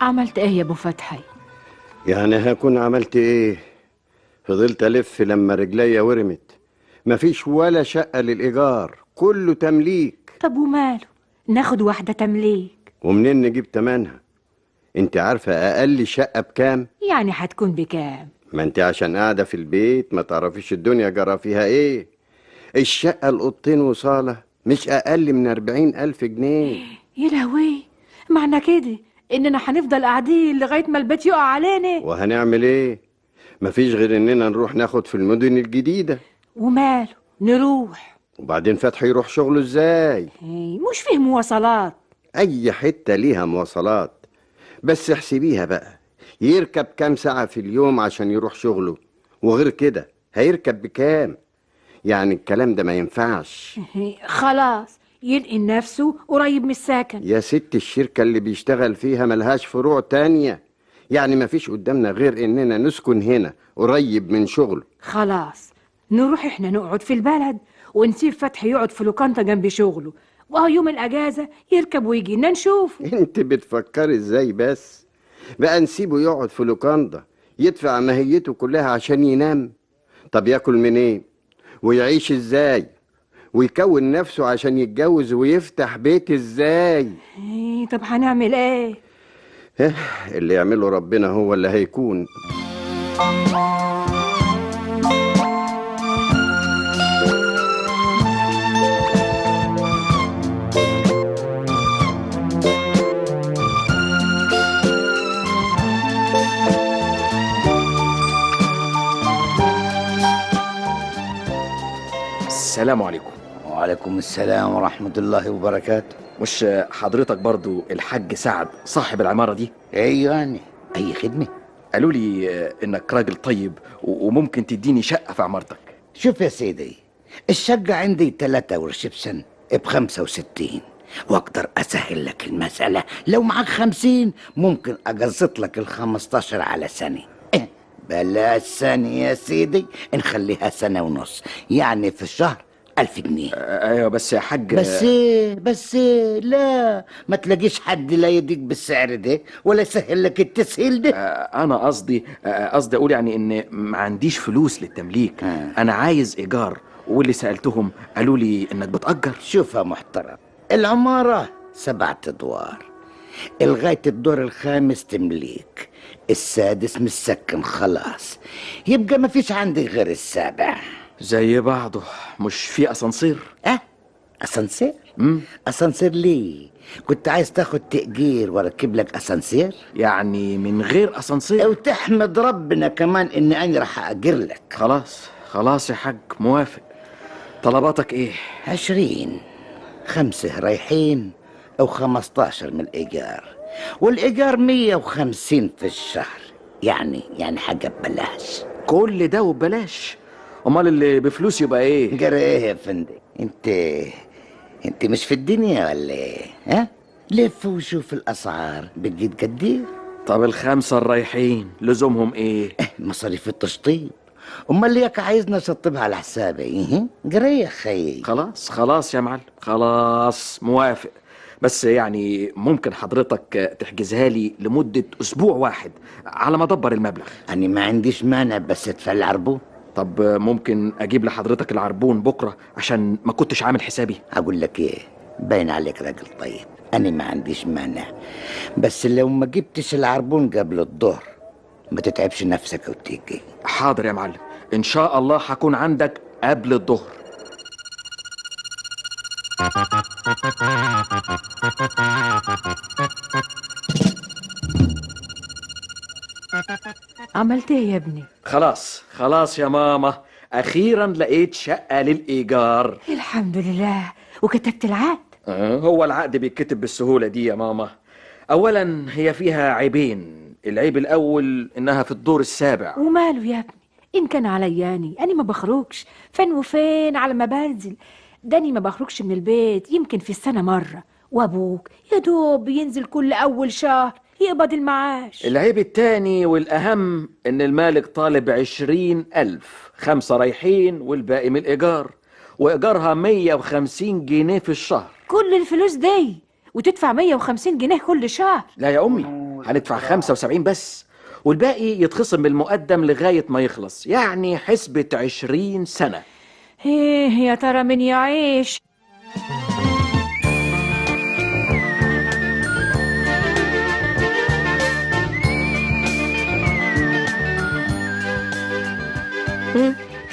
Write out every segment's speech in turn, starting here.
عملت ايه يا ابو فتحي؟ يعني هكون عملت ايه؟ فضلت الف لما رجليا ورمت. مفيش ولا شقة للإيجار، كله تمليك. طب وماله، ناخد واحدة تمليك. ومنين نجيب تمنها؟ انت عارفة أقل شقة بكام؟ يعني هتكون بكام؟ ما انت عشان قاعدة في البيت ما تعرفيش الدنيا جرى فيها ايه. الشقة الأوضتين وصالة مش أقل من 40,000 جنيه. يا لهوي، معنى كده اننا هنفضل قاعدين لغاية ما البيت يقع علينا؟ وهنعمل ايه؟ مفيش غير اننا نروح ناخد في المدن الجديدة. وماله، نروح. وبعدين فتحي يروح شغله ازاي؟ مش فيه مواصلات؟ اي حتة ليها مواصلات، بس احسبيها بقى. يركب كام ساعة في اليوم عشان يروح شغله؟ وغير كده هيركب بكام؟ يعني الكلام ده ما ينفعش. خلاص، ينقل نفسه قريب من السكن. يا ست، الشركة اللي بيشتغل فيها ملهاش فروع تانية. يعني ما فيش قدامنا غير اننا نسكن هنا قريب من شغله. خلاص، نروح احنا نقعد في البلد ونسيب فتحي يقعد في لوكانتا جنب شغله، وهو يوم الاجازة يركب ويجي لنا نشوفه. انت بتفكري ازاي بس؟ بقى نسيبه يقعد في لوكاندا يدفع ماهيته كلها عشان ينام؟ طب ياكل منين ويعيش ازاي ويكون نفسه عشان يتجوز ويفتح بيت ازاي؟ طب هنعمل ايه؟ إيه، اللي يعمله ربنا هو اللي هيكون. السلام عليكم. وعليكم السلام ورحمة الله وبركاته. مش حضرتك برضو الحاج سعد صاحب العمارة دي؟ ايوه، يعني اي خدمة. قالوا لي انك راجل طيب وممكن تديني شقة في عمارتك. شوف يا سيدي، الشقة عندي 3 ورشبسن ب65، واقدر اسهل لك المسألة. لو معك 50 ممكن اقسط لك ال15 على سنة. بلاش سنة يا سيدي، نخليها 1.5 سنة، يعني في الشهر 1000 جنيه. ايوه بس يا حاج. بس لا، ما تلاقيش حد لا يديك بالسعر ده ولا يسهل لك التسهيل ده. انا قصدي اقول يعني ان ما عنديش فلوس للتمليك. انا عايز ايجار، واللي سألتهم قالوا لي انك بتأجر. شوف يا محترم، العمارة 7 أدوار، لغاية الدور ال5 تمليك، السادس مسكن خلاص، يبقى ما فيش عندي غير السابع. زي بعضه، مش في اسانسير؟ اسانسير؟ اسانسير ليه؟ كنت عايز تاخد تأجير واركب لك اسانسير؟ يعني من غير اسانسير؟ وتحمد ربنا كمان اني انا راح اجر لك. خلاص يا حاج، موافق. طلباتك ايه؟ 20، 5 رايحين او 15 من الايجار، والايجار 150 في الشهر، يعني حاجه ببلاش. كل ده وببلاش؟ امال اللي بفلوس يبقى ايه؟ جرى ايه يا فندم؟ انت مش في الدنيا ولا ايه؟ لف وشوف الاسعار بتجي تقدير. طب ال5 الرايحين لزومهم ايه؟ مصاريف التشطيب. امال ليك عايزنا نشطبها على حسابي؟ جرى يا خيي. خلاص يا معلم، خلاص موافق. بس يعني ممكن حضرتك تحجزها لي لمدة أسبوع واحد على ما أدبر المبلغ؟ أنا ما عنديش مانع، بس ادفع العربون. طب ممكن أجيب لحضرتك العربون بكرة عشان ما كنتش عامل حسابي؟ هقول لك إيه، باين عليك راجل طيب، أنا ما عنديش مانع، بس لو ما جبتش العربون قبل الظهر ما تتعبش نفسك وتيجي. حاضر يا معلم، إن شاء الله هكون عندك قبل الظهر. عملت ايه يا ابني؟ خلاص يا ماما، أخيرا لقيت شقة للإيجار. الحمد لله. وكتبت العقد؟ هو العقد بيتكتب بالسهولة دي يا ماما؟ أولا هي فيها عيبين. العيب الأول إنها في الدور السابع. وماله يا ابني، إن كان علياني أنا ما بخرجش، فين وفين على ما بنزل. داني ما بخرجش من البيت يمكن في السنة مرة، وأبوك يا دوب ينزل كل أول شهر يقبض المعاش. العيب التاني والأهم إن المالك طالب 20,000، 5 رايحين والباقي من الإيجار، وإيجارها 150 جنيه في الشهر. كل الفلوس دي وتدفع 150 جنيه كل شهر؟ لا يا أمي، هندفع 75 بس، والباقي يتخصم من المقدم لغاية ما يخلص، يعني حسبة 20 سنة. ايه يا ترى من يعيش؟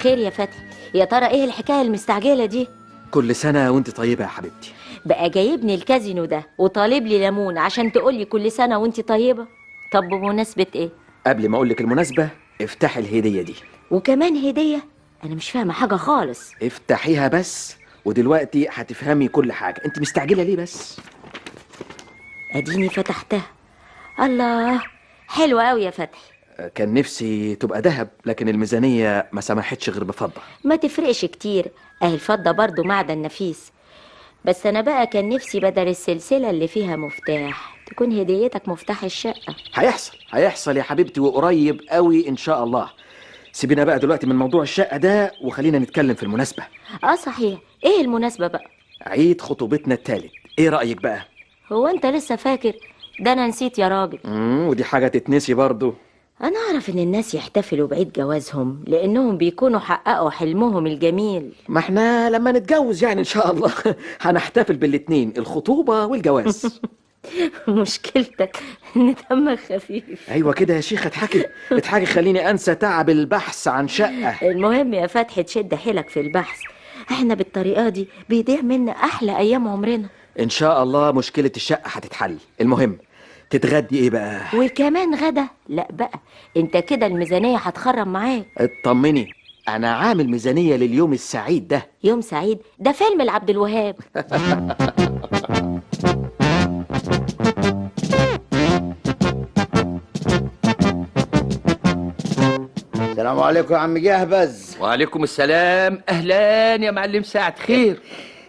خير يا فتحي، يا ترى ايه الحكاية المستعجلة دي؟ كل سنة وانت طيبة يا حبيبتي. بقى جايبني الكازينو ده وطالب لي ليمون عشان تقولي كل سنة وانت طيبة؟ طب بمناسبة ايه؟ قبل ما اقولك المناسبة، افتحي الهدية دي. وكمان هدية؟ انا مش فاهمة حاجة خالص. افتحيها بس ودلوقتي هتفهمي كل حاجة. انت مستعجلة ليه بس؟ اديني فتحتها. الله، حلوة قوي يا فتحي. كان نفسي تبقى ذهب، لكن الميزانية ما سمحتش غير بفضة. ما تفرقش كتير، اهي الفضة برضو معدن نفيس. بس انا بقى كان نفسي بدل السلسلة اللي فيها مفتاح تكون هديتك مفتاح الشقة. هيحصل يا حبيبتي، وقريب قوي ان شاء الله. سيبينا بقى دلوقتي من موضوع الشقة ده وخلينا نتكلم في المناسبة. صحيح، ايه المناسبة بقى؟ عيد خطوبتنا الثالث، ايه رأيك بقى؟ هو انت لسه فاكر؟ ده انا نسيت يا راجل. ودي حاجة تتنسي برضو. انا اعرف ان الناس يحتفلوا بعيد جوازهم لانهم بيكونوا حققوا حلمهم الجميل. ما احنا لما نتجوز يعني ان شاء الله هنحتفل بالاتنين، الخطوبة والجواز. مشكلتك ان دمك خفيف. ايوه كده يا شيخ، اضحكي خليني انسى تعب البحث عن شقة. المهم يا فتحي تشد حيلك في البحث، احنا بالطريقة دي بيضيع منا احلى ايام عمرنا. ان شاء الله مشكلة الشقة هتتحل. المهم تتغدي ايه بقى؟ وكمان غدا؟ لا بقى، انت كده الميزانية هتخرم معاك. اطمني، انا عامل ميزانية لليوم السعيد ده. يوم سعيد؟ ده فيلم لعبد الوهاب. السلام عليكم يا عم جهبز. وعليكم السلام. اهلا يا معلم سعد، خير؟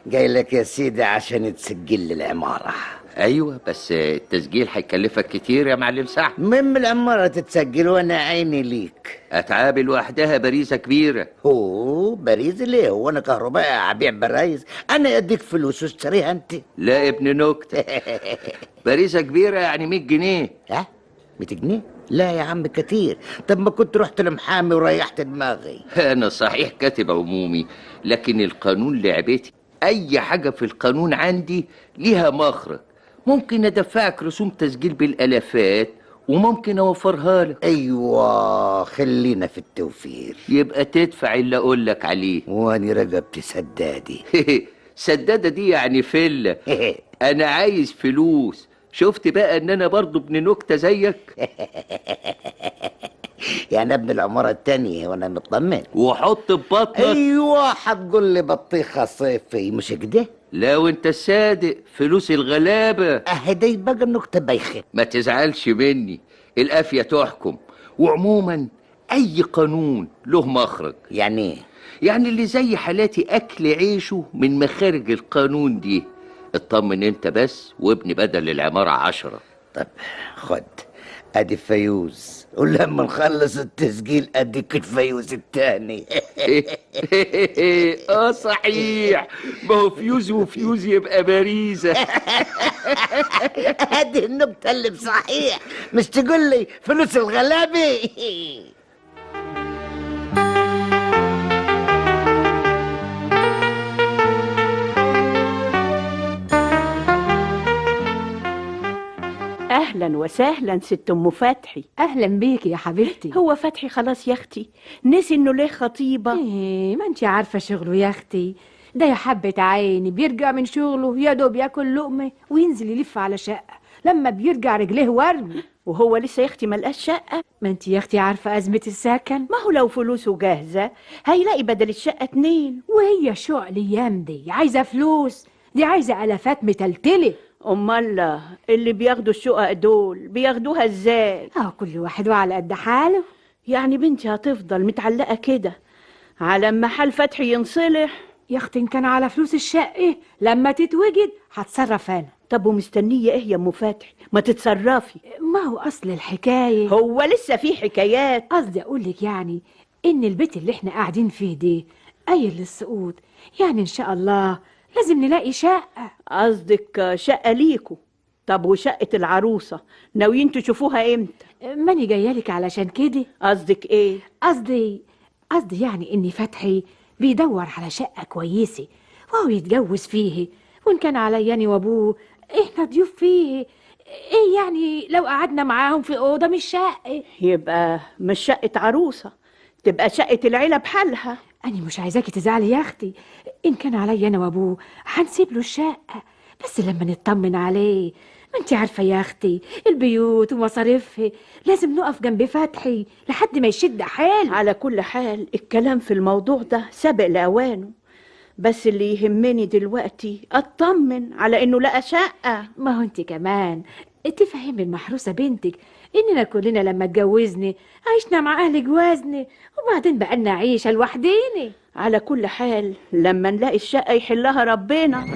جاي لك يا سيدي عشان تسجل لي العمارة. ايوه بس التسجيل هيكلفك كتير يا معلم سعد. المهم العمارة تتسجل وانا عيني ليك. اتعاب لوحدها باريزة كبيرة. هو باريز ليه؟ هو انا كهربائي ابيع برايز؟ انا اديك فلوس واشتريها انت. لا ابن نكتة. باريزة كبيرة يعني 100 جنيه. ها 100 جنيه؟ لا يا عم كتير. طب ما كنت رحت لمحامي وريحت دماغي. انا صحيح كاتب عمومي، لكن القانون لعبتي. اي حاجة في القانون عندي ليها مخرج. ممكن ادفعك رسوم تسجيل بالالافات وممكن اوفرها لك. ايوه خلينا في التوفير. يبقى تدفع اللي اقول لك عليه. واني رقبتي سدادي. سدادة دي يعني فلة. انا عايز فلوس. شفت بقى ان انا برضو ابن نكتة زيك. يعني ابن العمارة التانية وانا مطمن. وحط ببطنك. ايوه هتقول لي بطيخة صيفي مش كده؟ لا وانت الصادق، فلوس الغلابة. اهدي بقى النكتة بايخة. ما تزعلش مني، القافية تحكم. وعموما اي قانون له مخرج. يعني ايه؟ يعني اللي زي حالاتي اكل عيشه من مخارج القانون دي. اطمن انت بس وابني بدل العمارة 10. طب خد ادي فيوز، ولما نخلص التسجيل اديك الفيوز التاني. صحيح، ما هو فيوز وفيوز يبقى باريزة. هذه النكتة اللي بصحيح، مش تقول لي فلوس الغلابة. اهلا وسهلا ست ام فتحي. اهلا بيك يا حبيبتي. هو فتحي خلاص يا اختي نسي انه ليه خطيبه؟ ايه، ما انت عارفه شغله يا اختي. ده يا حبة عيني بيرجع من شغله يا دوب ياكل لقمه وينزل يلف على شقه، لما بيرجع رجليه ورم. وهو لسه يا اختي ملقاش شقه. ما انت يا اختي عارفه ازمه السكن. ما هو لو فلوسه جاهزه هيلاقي بدل الشقه 2. وهي شقه الايام دي عايزه فلوس، دي عايزه الافات متلتله. امال اللي بياخدوا الشقق دول بياخدوها ازاي؟ كل واحد وعلى قد حاله. يعني بنتي هتفضل متعلقه كده على ما حال فتحي ينصلح؟ يا اختي ان كان على فلوس الشقه لما تتوجد هتصرف انا. طب ومستنيه ايه يا ام فتحي؟ ما تتصرفي. ما هو اصل الحكايه، هو لسه في حكايات. قصدي اقول لك يعني ان البيت اللي احنا قاعدين فيه ده قايل للسقوط، يعني ان شاء الله لازم نلاقي شقه. قصدك شقه ليكوا؟ طب وشقة العروسة ناويين تشوفوها امتى؟ ماني جايالك علشان كده. قصدك ايه؟ قصدي يعني إن فتحي بيدور على شقة كويسة وهو يتجوز فيه، وإن كان علياني وأبوه إحنا ضيوف فيه. إيه يعني لو قعدنا معاهم في أوضة مش شقة؟ يبقى مش شقة عروسة، تبقى شقة العيلة بحالها. أنا مش عايزاكي تزعلي يا أختي، إن كان عليا أنا وأبوه هنسيب له الشقة، بس لما نطمن عليه. ما انت عارفة يا أختي البيوت ومصاريفها، لازم نقف جنب فتحي لحد ما يشد حاله. على كل حال الكلام في الموضوع ده سابق لأوانه، بس اللي يهمني دلوقتي اطمن على انه لقى شقة. ما هو انت كمان تفهمي المحروسة بنتك إننا كلنا لما اتجوزني عشنا مع أهل جوازني، وبعدين بقالنا عيشة لوحدينا. على كل حال لما نلاقي الشقة يحلها ربنا.